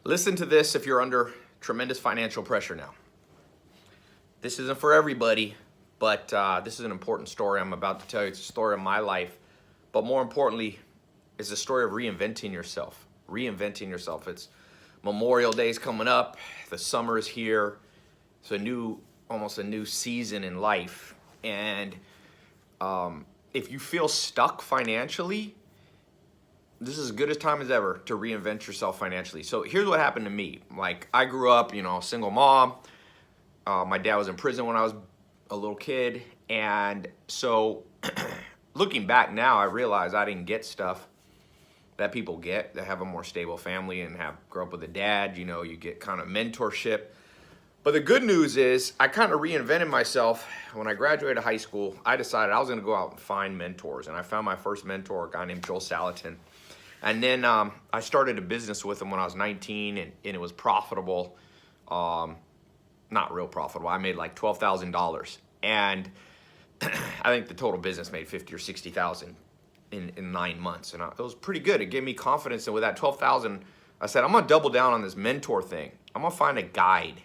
Listen to this if you're under tremendous financial pressure now. This isn't for everybody, but this is an important story I'm about to tell you. It's a story of my life, but more importantly, it's a story of reinventing yourself. Reinventing yourself. It's Memorial Day's coming up. The summer is here. It's almost a new season in life. And if you feel stuck financially, this is as good a time as ever to reinvent yourself financially. So here's what happened to me. Like, I grew up, single mom. My dad was in prison when I was a little kid. And so looking back now, I realize I didn't get stuff that people get that have a more stable family and grow up with a dad. You get kind of mentorship. But the good news is I kind of reinvented myself. When I graduated high school, I decided I was going to go out and find mentors. And I found my first mentor, a guy named Joel Salatin. And then I started a business with him when I was 19, and it was profitable. Not real profitable. I made like $12,000. And I think the total business made $50,000 or $60,000 in 9 months. And it was pretty good. It gave me confidence. And with that $12,000, I said, I'm going to double down on this mentor thing. I'm going to find a guide.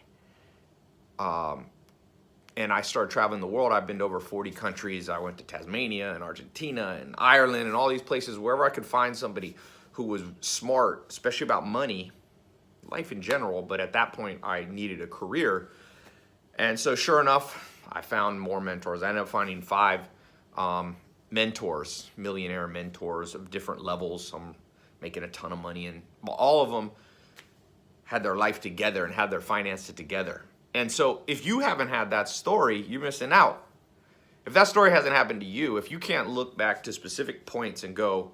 And I started traveling the world. I've been to over 40 countries. I went to Tasmania and Argentina and Ireland and all these places, wherever I could find somebody who was smart, especially about money, life in general. But at that point, I needed a career. And so sure enough, I found more mentors. I ended up finding 5 mentors, millionaire mentors of different levels. Some making a ton of money. And all of them had their life together and had their finances together. And so if you haven't had that story, you're missing out. If that story hasn't happened to you, if you can't look back to specific points and go,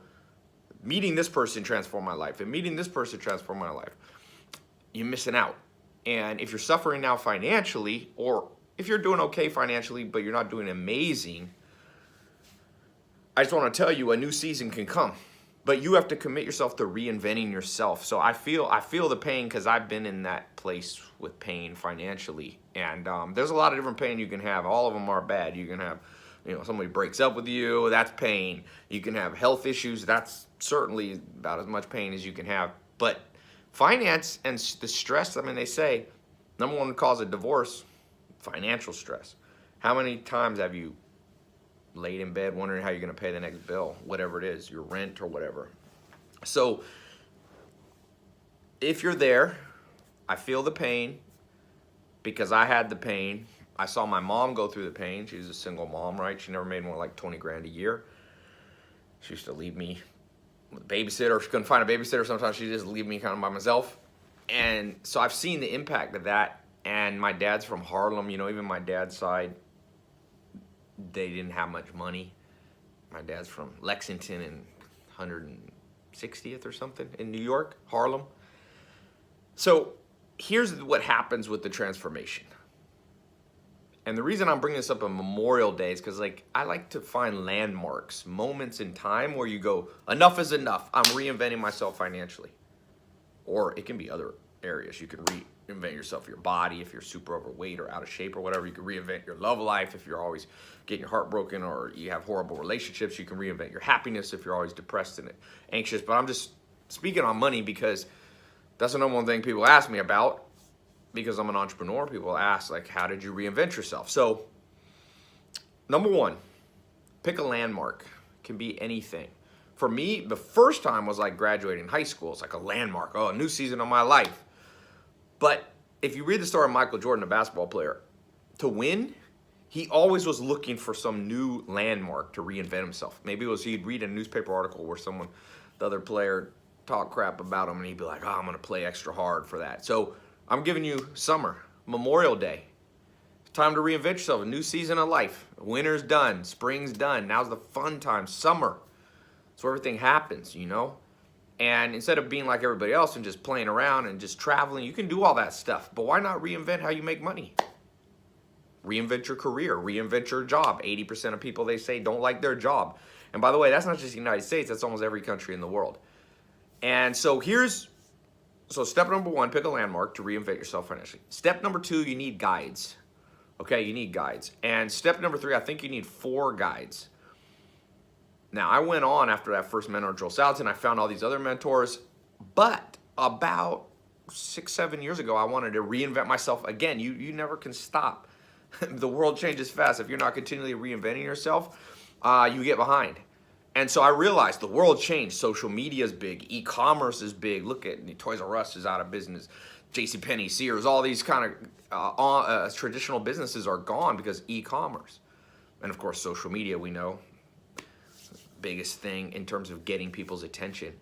meeting this person transformed my life, and meeting this person transformed my life, you're missing out. And if you're suffering now financially, or if you're doing okay financially, but you're not doing amazing, I just want to tell you a new season can come. But you have to commit yourself to reinventing yourself. So I feel the pain because I've been in that place with pain financially. And there's a lot of different pain you can have. All of them are bad. You can have, somebody breaks up with you, that's pain. You can have health issues, that's certainly about as much pain as you can have. But finance and the stress, they say, number one cause of divorce, financial stress. How many times have you laid in bed wondering how you're going to pay the next bill, whatever it is, your rent or whatever? So if you're there, I feel the pain because I had the pain. I saw my mom go through the pain. She was a single mom, right? She never made more like 20 grand a year. She used to leave me with a babysitter. If she couldn't find a babysitter, sometimes she'd just leave me kind of by myself. And so I've seen the impact of that. And my dad's from Harlem, even my dad's side, they didn't have much money. My dad's from Lexington and 160th or something in New York, Harlem. So here's what happens with the transformation. And the reason I'm bringing this up on Memorial Day is because I like to find landmarks, moments in time where you go, enough is enough. I'm reinventing myself financially. Or it can be other areas. You can reinvent yourself, your body, if you're super overweight or out of shape or whatever. You can reinvent your love life if you're always getting your heart broken or you have horrible relationships. You can reinvent your happiness if you're always depressed and anxious. But I'm just speaking on money because that's the number one thing people ask me about. Because I'm an entrepreneur, people ask, how did you reinvent yourself? So, number one, pick a landmark. It can be anything. For me, the first time was like graduating high school. It's like a landmark. Oh, a new season of my life. But if you read the story of Michael Jordan, a basketball player, to win, he always was looking for some new landmark to reinvent himself. Maybe it was he'd read a newspaper article where the other player talked crap about him, and he'd be like, I'm going to play extra hard for that. So I'm giving you summer, Memorial Day. It's time to reinvent yourself, a new season of life. Winter's done, spring's done. Now's the fun time, summer. It's where everything happens, And instead of being like everybody else and just playing around and just traveling, you can do all that stuff. But why not reinvent how you make money? Reinvent your career, reinvent your job. 80% of people, they say, don't like their job. And by the way, that's not just the United States, that's almost every country in the world. And so step number one, pick a landmark to reinvent yourself financially. Step number 2, you need guides. Okay, you need guides. And step number 3, I think you need 4 guides. Now, I went on after that first mentor, Joel Salatin. I found all these other mentors. But about 6, 7 years ago, I wanted to reinvent myself again. You never can stop. The world changes fast. If you're not continually reinventing yourself, you get behind. And so I realized the world changed. Social media is big. E-commerce is big. Look at Toys R Us is out of business. JCPenney, Sears, all these kind of traditional businesses are gone because e-commerce. And of course, social media, we know, biggest thing in terms of getting people's attention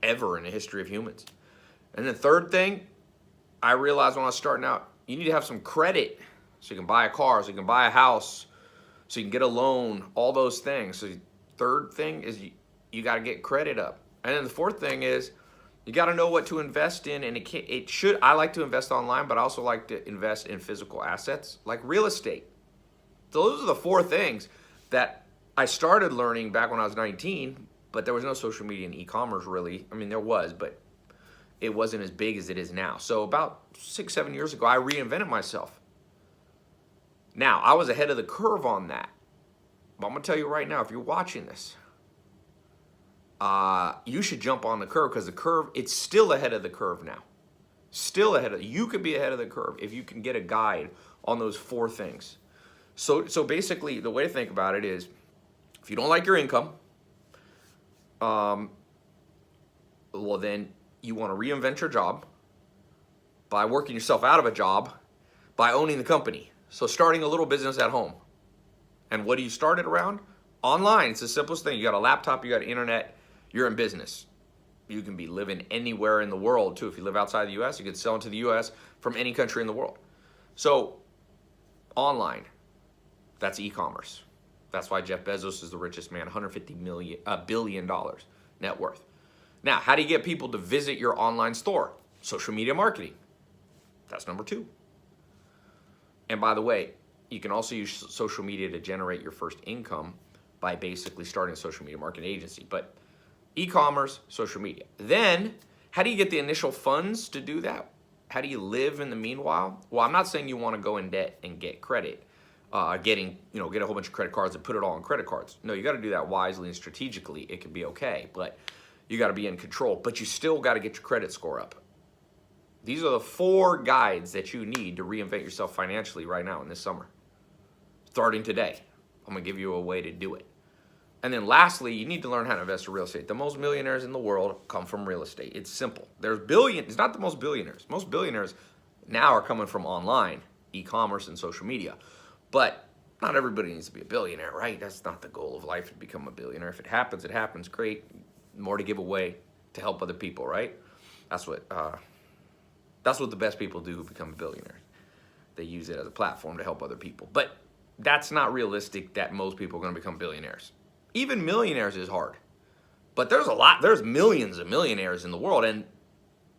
ever in the history of humans. And the third thing, I realized when I was starting out, you need to have some credit so you can buy a car, so you can buy a house, so you can get a loan, all those things. So the third thing is you got to get credit up. And then the fourth thing is you got to know what to invest in. And I like to invest online, but I also like to invest in physical assets like real estate. So those are the four things that I started learning back when I was 19, but there was no social media and e-commerce really. I mean, there was, but it wasn't as big as it is now. So about 6, 7 years ago, I reinvented myself. Now, I was ahead of the curve on that. But I'm going to tell you right now, if you're watching this, you should jump on the curve because the curve, it's still ahead of the curve now. Still ahead of it. You could be ahead of the curve if you can get a guide on those four things. So basically, the way to think about it is, if you don't like your income, well then you want to reinvent your job by working yourself out of a job by owning the company. So starting a little business at home. And what do you start it around? Online. It's the simplest thing. You got a laptop, you got internet, you're in business. You can be living anywhere in the world too. If you live outside the US, you can sell into the US from any country in the world. So online, that's e-commerce. That's why Jeff Bezos is the richest man, $150 billion net worth. Now, how do you get people to visit your online store? Social media marketing. That's number 2. And by the way, you can also use social media to generate your first income by basically starting a social media marketing agency. But e-commerce, social media. Then, how do you get the initial funds to do that? How do you live in the meanwhile? Well, I'm not saying you want to go in debt and get credit. Get a whole bunch of credit cards and put it all on credit cards. No, you got to do that wisely and strategically. It can be okay, but you got to be in control. But you still got to get your credit score up. These are the 4 guides that you need to reinvent yourself financially right now in this summer. Starting today, I'm going to give you a way to do it. And then lastly, you need to learn how to invest in real estate. The most millionaires in the world come from real estate. It's simple. There's billions. It's not the most billionaires. Most billionaires now are coming from online, e-commerce, and social media. But not everybody needs to be a billionaire, right? That's not the goal of life, to become a billionaire. If it happens, it happens. Great. More to give away to help other people, right? That's what the best people do who become a billionaire. They use it as a platform to help other people. But that's not realistic that most people are going to become billionaires. Even millionaires is hard. But there's millions of millionaires in the world. And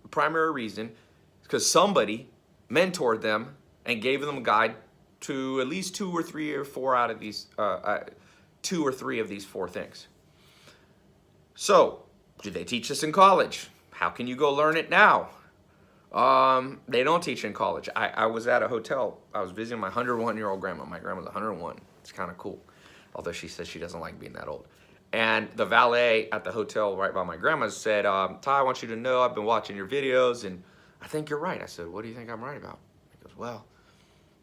the primary reason is because somebody mentored them and gave them a guide to at least 2 or 3 or 4 out of these, 2 or 3 of these 4 things. So, do they teach this in college? How can you go learn it now? They don't teach in college. I was at a hotel. I was visiting my 101-year-old grandma. My grandma's 101. It's kind of cool, although she says she doesn't like being that old. And the valet at the hotel right by my grandma's said, Tai, I want you to know I've been watching your videos, and I think you're right. I said, what do you think I'm right about? He goes, well,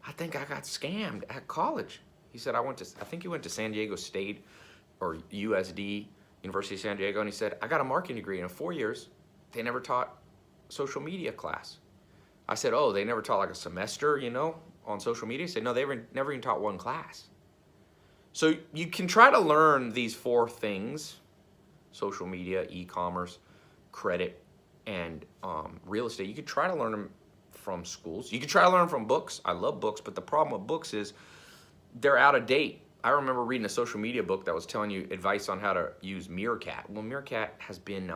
I think I got scammed at college. He said, I think he went to San Diego State or USD, University of San Diego, and he said, I got a marketing degree, and in 4 years, they never taught social media class. I said, oh, they never taught like a semester, on social media? He said, no, they never even taught 1 class. So you can try to learn these 4 things: social media, e-commerce, credit, and real estate. You could try to learn them from schools. You can try to learn them from books. I love books, but the problem with books is they're out of date. I remember reading a social media book that was telling you advice on how to use Meerkat. Well, Meerkat has been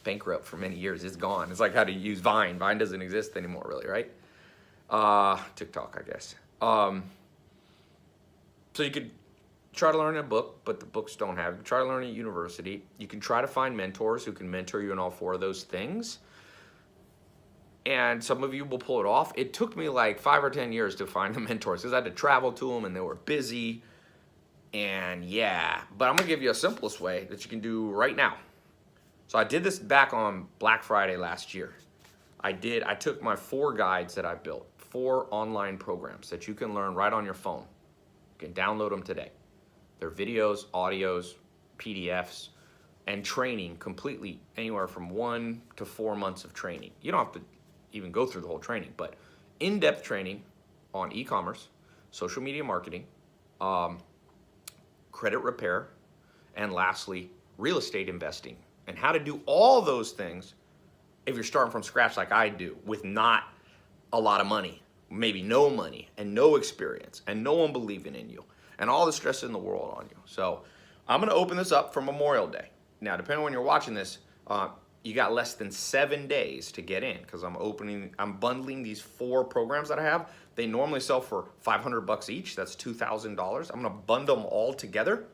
bankrupt for many years. It's gone. It's like how to use Vine. Vine doesn't exist anymore, really, right? TikTok, I guess. So you could try to learn in a book, but the books don't have it. You can try to learn at university. You can try to find mentors who can mentor you in all 4 of those things. And some of you will pull it off. It took me like 5 or 10 years to find the mentors because I had to travel to them and they were busy. And yeah, but I'm going to give you a simplest way that you can do right now. So I did this back on Black Friday last year. I took my 4 guides that I built, 4 online programs that you can learn right on your phone. You can download them today. They're videos, audios, PDFs, and training completely anywhere from 1 to 4 months of training. You don't have to even go through the whole training, but in-depth training on e-commerce, social media marketing, credit repair, and lastly, real estate investing, and how to do all those things if you're starting from scratch like I do, with not a lot of money, maybe no money, and no experience, and no one believing in you, and all the stress in the world on you. So I'm gonna open this up for Memorial Day. Now, depending on when you're watching this, you got less than 7 days to get in, because I'm bundling these 4 programs that I have. They normally sell for $500 each. That's $2,000. I'm gonna bundle them all together,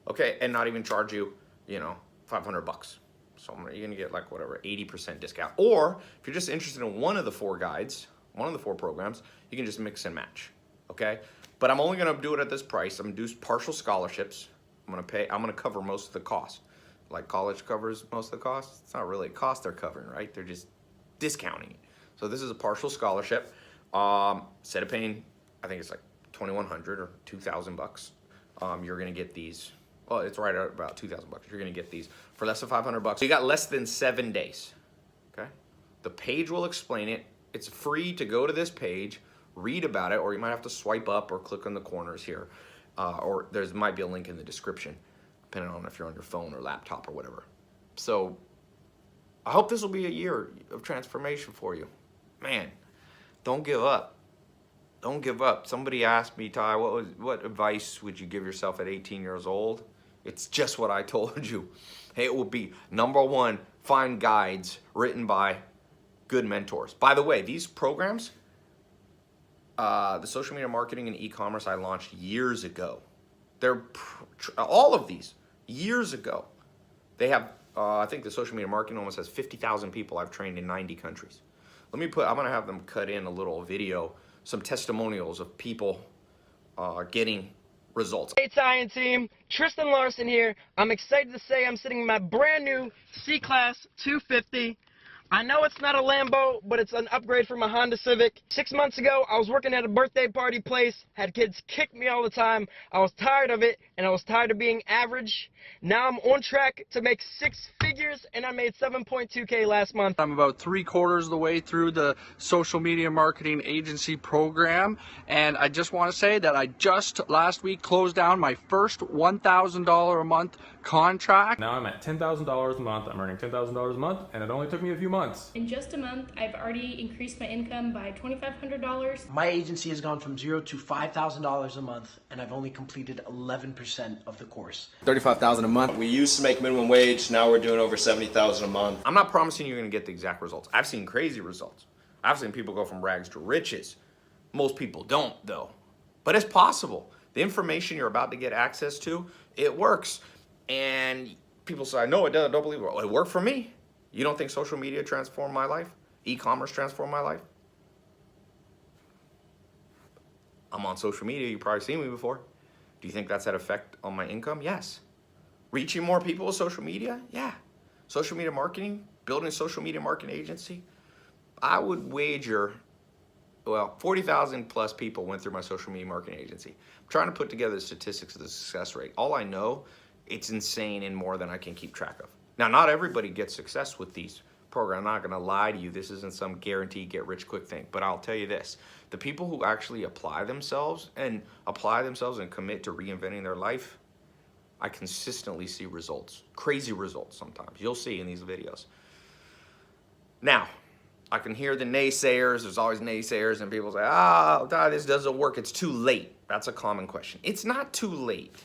okay, and not even charge you, $500. So you're gonna get like whatever, 80% discount. Or if you're just interested in one of the 4 guides, one of the 4 programs, you can just mix and match, okay? But I'm only gonna do it at this price. I'm gonna do partial scholarships. I'm gonna cover most of the cost. Like college covers most of the cost. It's not really a cost they're covering, right? They're just discounting it. So this is a partial scholarship. Instead of paying, I think it's like $2,100 or $2,000, you're gonna get these. Well, it's right at about $2,000. You're gonna get these for less than $500. So you got less than 7 days. Okay. The page will explain it. It's free to go to this page, read about it, or you might have to swipe up or click on the corners here, or there might be a link in the description, depending on if you're on your phone or laptop or whatever. So I hope this will be a year of transformation for you. Man, don't give up. Don't give up. Somebody asked me, Tai, what advice would you give yourself at 18 years old? It's just what I told you. Hey, it will be number 1, find guides written by good mentors. By the way, these programs, the social media marketing and e-commerce I launched years ago. They're all of these years ago. They have, I think the social media marketing almost has 50,000 people I've trained in 90 countries. I'm gonna have them cut in a little video, some testimonials of people getting results. Hey Tai and team, Tristan Larson here. I'm excited to say I'm sitting in my brand new C-Class 250. I know it's not a Lambo, but it's an upgrade from a Honda Civic. 6 months ago, I was working at a birthday party place, had kids kick me all the time. I was tired of it, and I was tired of being average. Now I'm on track to make 6 figures, and I made 7.2K last month. I'm about 3/4 of the way through the social media marketing agency program, and I just want to say that I just last week closed down my first $1,000 a month contract. Now I'm at $10,000 a month. I'm earning $10,000 a month, and it only took me a few months. In just a month, I've already increased my income by $2,500. My agency has gone from $0 to $5,000 a month, and I've only completed 11% of the course. $35,000 a month. We used to make minimum wage. Now we're doing over $70,000 a month. I'm not promising you're gonna get the exact results. I've seen crazy results. I've seen people go from rags to riches. Most people don't, though. But it's possible. The information you're about to get access to, it works. And people say, no, it doesn't, don't believe it. Well, it worked for me. You don't think social media transformed my life? E-commerce transformed my life? I'm on social media. You've probably seen me before. Do you think that's had effect on my income? Yes. Reaching more people with social media? Yeah. Social media marketing, building a social media marketing agency. I would wager, well, 40,000 plus people went through my social media marketing agency. I'm trying to put together the statistics of the success rate. All I know, it's insane and more than I can keep track of. Now, not everybody gets success with these programs. I'm not gonna lie to you. This isn't some guaranteed get rich quick thing, but I'll tell you this. The people who actually apply themselves and commit to reinventing their life, I consistently see results, crazy results sometimes. You'll see in these videos. Now, I can hear the naysayers. There's always naysayers and people say, oh, this doesn't work. It's too late. That's a common question. It's not too late.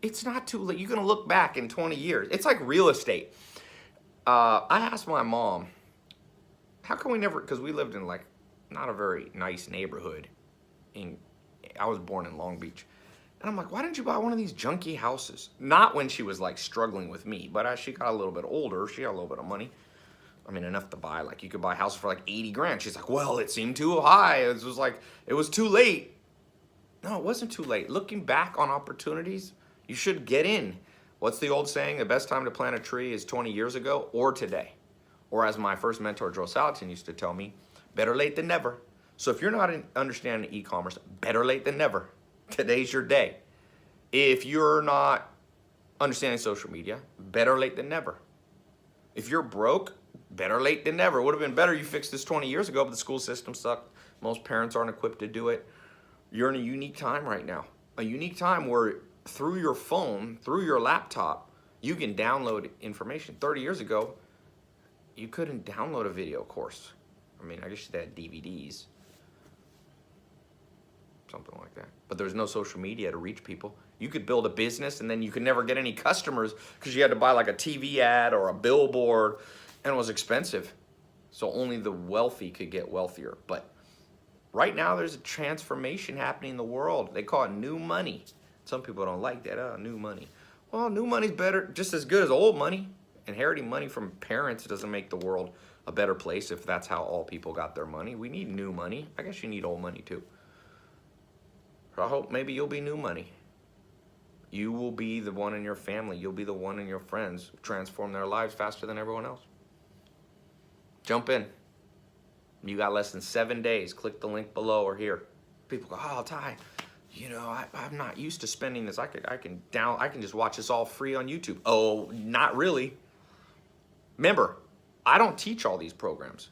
It's not too late. You're going to look back in 20 years. It's like real estate. I asked my mom, how come we never, because we lived in like not a very nice neighborhood. I was born in Long Beach. And I'm like, why didn't you buy one of these junky houses? Not when she was like struggling with me, but as she got a little bit older, she got a little bit of money. I mean, enough to buy, like you could buy houses for like 80 grand. She's like, well, it seemed too high. It was like, it was too late. No, it wasn't too late. Looking back on opportunities, you should get in. What's the old saying? The best time to plant a tree is 20 years ago or today. Or as my first mentor, Joel Salatin, used to tell me, better late than never. So if you're not understanding e-commerce, better late than never. Today's your day. If you're not understanding social media, better late than never. If you're broke, better late than never. It would have been better you fixed this 20 years ago, but the school system sucked. Most parents aren't equipped to do it. You're in a unique time right now. A unique time where through your phone, through your laptop, you can download information. 30 years ago, you couldn't download a video course. I mean, I guess they had DVDs. Something like that. But there's no social media to reach people. You could build a business and then you could never get any customers because you had to buy like a TV ad or a billboard, and it was expensive. So only the wealthy could get wealthier. But right now there's a transformation happening in the world. They call it new money. Some people don't like that. Oh, new money. Well, new money's better, just as good as old money. Inheriting money from parents doesn't make the world a better place if that's how all people got their money. We need new money. I guess you need old money too. So I hope maybe you'll be new money. You will be the one in your family. You'll be the one in your friends who transform their lives faster than everyone else. Jump in. You got less than 7 days. Click the link below or here. People go, oh, Tai, you know, I'm not used to spending this. I can just watch this all free on YouTube. Oh, not really. Remember, I don't teach all these programs.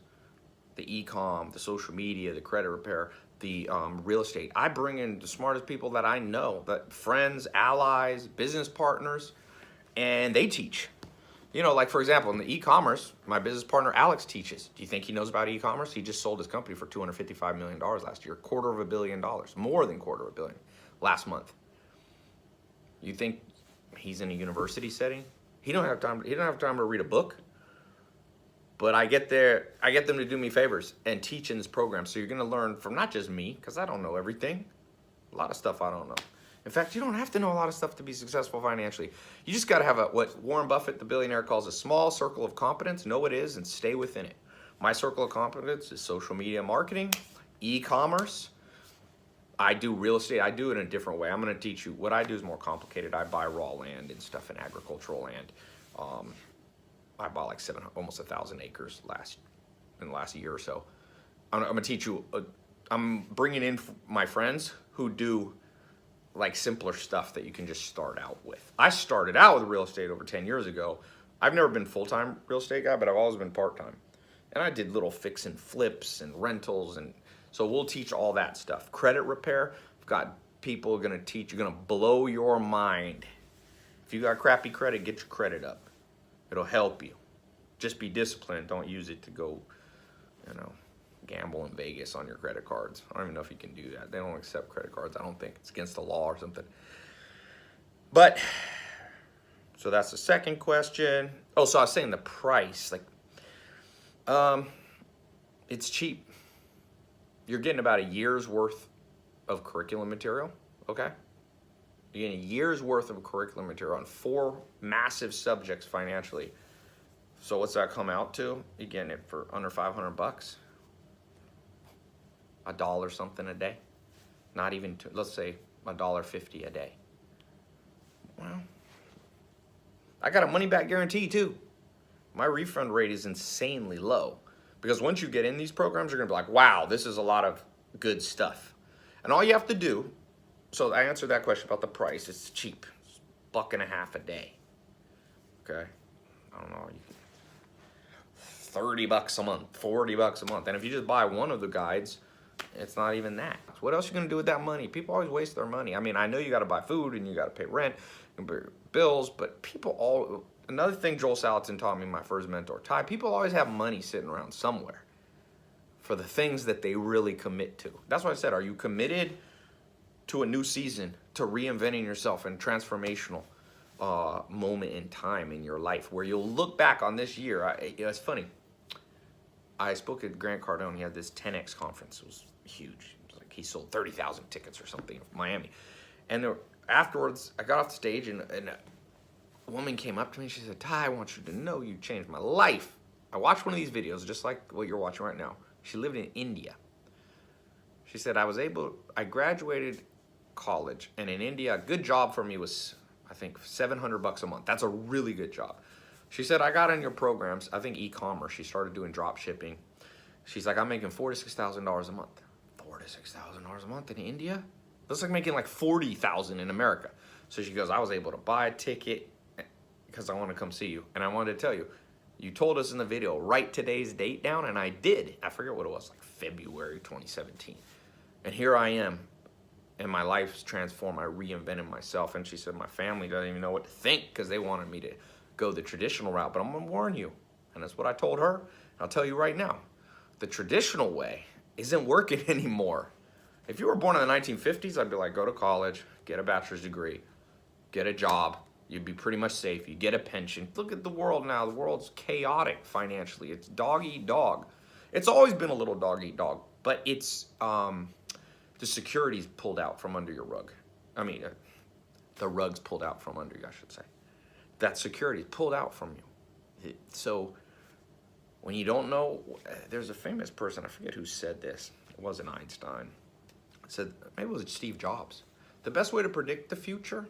The e-com, the social media, the credit repair, the real estate. I bring in the smartest people that I know, that friends, allies, business partners, and they teach. You know, like for example, in the e-commerce, my business partner Alex teaches. Do you think he knows about e-commerce? He just sold his company for $255 million last year, $250 million, more than $250 million last month. You think he's in a university setting? He don't have time to read a book. But I get them to do me favors and teach in this program. So you're going to learn from not just me, because I don't know everything. A lot of stuff I don't know. In fact, you don't have to know a lot of stuff to be successful financially. You just got to have what Warren Buffett, the billionaire, calls a small circle of competence. Know what it is and stay within it. My circle of competence is social media marketing, e-commerce. I do real estate. I do it in a different way. I'm going to teach you. What I do is more complicated. I buy raw land and stuff and agricultural land. I bought like almost 1,000 acres in the last year or so. I'm gonna teach you. I'm bringing in my friends who do like simpler stuff that you can just start out with. I started out with real estate over 10 years ago. I've never been full-time real estate guy, but I've always been part-time. And I did little fix and flips and rentals, and so we'll teach all that stuff. Credit repair. I've got people gonna teach. You're gonna blow your mind. If you got crappy credit, get your credit up. It'll help you. Just be disciplined. Don't use it to go, you know, gamble in Vegas on your credit cards. I don't even know if you can do that. They don't accept credit cards. I don't think it's against the law or something. But, so that's the second question. Oh, so I was saying the price. Like, it's cheap. You're getting about a year's worth of curriculum material, okay? You're getting a year's worth of curriculum material on 4 massive subjects financially. So what's that come out to? You're getting it for under $500. $1 something a day. Not even, let's say $1.50 a day. Well, I got a money back guarantee too. My refund rate is insanely low because once you get in these programs, you're gonna be like, wow, this is a lot of good stuff. And all you have to do, so I answered that question about the price. It's cheap. It's $1.50 a day. Okay? I don't know. $30 a month, $40 a month. And if you just buy one of the guides, it's not even that. What else are you going to do with that money? People always waste their money. I mean, I know you got to buy food and you got to pay rent and pay bills, but another thing Joel Salatin taught me, my first mentor, Tai, people always have money sitting around somewhere for the things that they really commit to. That's why I said, are you committed to a new season, to reinventing yourself in transformational moment in time in your life where you'll look back on this year? It's funny. I spoke at Grant Cardone. He had this 10X conference. It was huge. It was like he sold 30,000 tickets or something in Miami. And afterwards, I got off the stage and a woman came up to me and she said, Tai, I want you to know you changed my life. I watched one of these videos just like what you're watching right now. She lived in India. She said, I graduated college, and in India, a good job for me was, I think, $700 a month. That's a really good job. She said, I got in your programs, I think e-commerce. She started doing drop shipping. She's like, I'm making $4,000 to $6,000 a month. $4,000 to $6,000 a month in India? That's like making like $40,000 in America. So she goes, I was able to buy a ticket because I want to come see you. And I wanted to tell you, you told us in the video, write today's date down, and I did. I forget what it was, like February 2017. And here I am, and my life's transformed. I reinvented myself. And she said, my family doesn't even know what to think because they wanted me to go the traditional route, but I'm gonna warn you. And that's what I told her. I'll tell you right now, the traditional way isn't working anymore. If you were born in the 1950s, I'd be like, go to college, get a bachelor's degree, get a job, you'd be pretty much safe. You get a pension. Look at the world now. The world's chaotic financially. It's dog eat dog. It's always been a little dog eat dog, but it's the security's pulled out from under your rug. I mean, the rug's pulled out from under you, I should say. That security is pulled out from you. So when you don't know, there's a famous person, I forget who said this. It wasn't Einstein. It said, maybe it was Steve Jobs. The best way to predict the future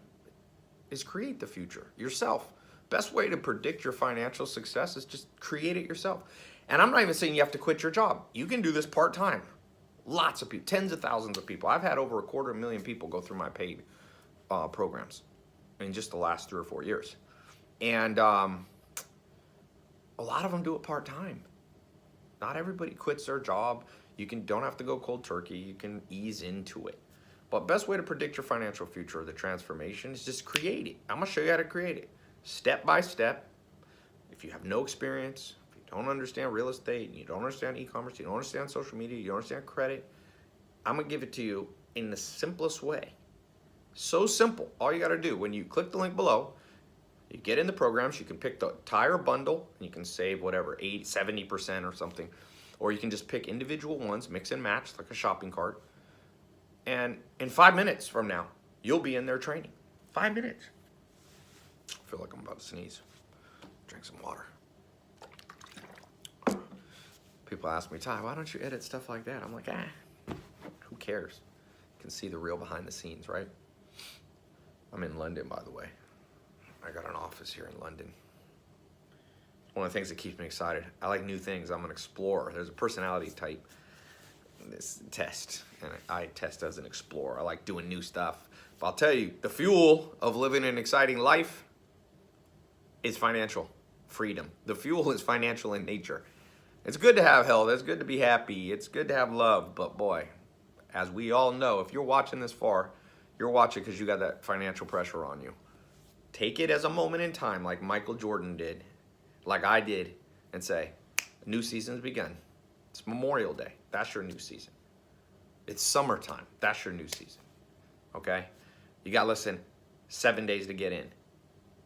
is create the future yourself. Best way to predict your financial success is just create it yourself. And I'm not even saying you have to quit your job. You can do this part-time. Lots of people, tens of thousands of people. I've had over 250,000 people go through my paid programs in just the last 3 or 4 years. And a lot of them do it part-time. Not everybody quits their job. You don't have to go cold turkey. You can ease into it. But best way to predict your financial future, the transformation, is just create it. I'm gonna show you how to create it. Step by step. If you have no experience, if you don't understand real estate, you don't understand e-commerce, you don't understand social media, you don't understand credit, I'm gonna give it to you in the simplest way. So simple. All you gotta do, when you click the link below, you get in the programs, you can pick the entire bundle, and you can save whatever, 70% or something. Or you can just pick individual ones, mix and match, like a shopping cart. And in 5 minutes from now, you'll be in their training. 5 minutes. I feel like I'm about to sneeze. Drink some water. People ask me, Tai, why don't you edit stuff like that? I'm like, who cares? You can see the real behind the scenes, right? I'm in London, by the way. I got an office here in London. One of the things that keeps me excited. I like new things. I'm an explorer. There's a personality type, this test, and I test as an explorer. I like doing new stuff. But I'll tell you, the fuel of living an exciting life is financial freedom. The fuel is financial in nature. It's good to have health. It's good to be happy. It's good to have love. But boy, as we all know, if you're watching this far, you're watching because you got that financial pressure on you. Take it as a moment in time, like Michael Jordan did, like I did, and say, a new season's begun. It's Memorial Day. That's your new season. It's summertime. That's your new season. Okay? You got, listen, 7 days to get in.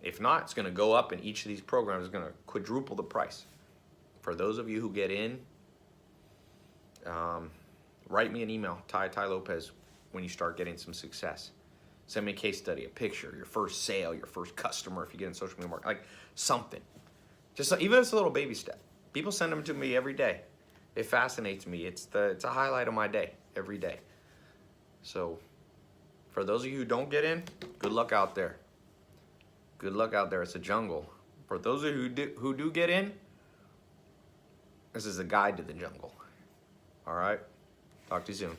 If not, it's going to go up, and each of these programs is going to quadruple the price. For those of you who get in, write me an email, Tai Lopez, when you start getting some success. Send me a case study, a picture, your first sale, your first customer, if you get in social media marketing, like something. Just even if it's a little baby step. People send them to me every day. It fascinates me. It's a highlight of my day, every day. So for those of you who don't get in, good luck out there. Good luck out there. It's a jungle. For those of you who do get in, this is a guide to the jungle. All right? Talk to you soon.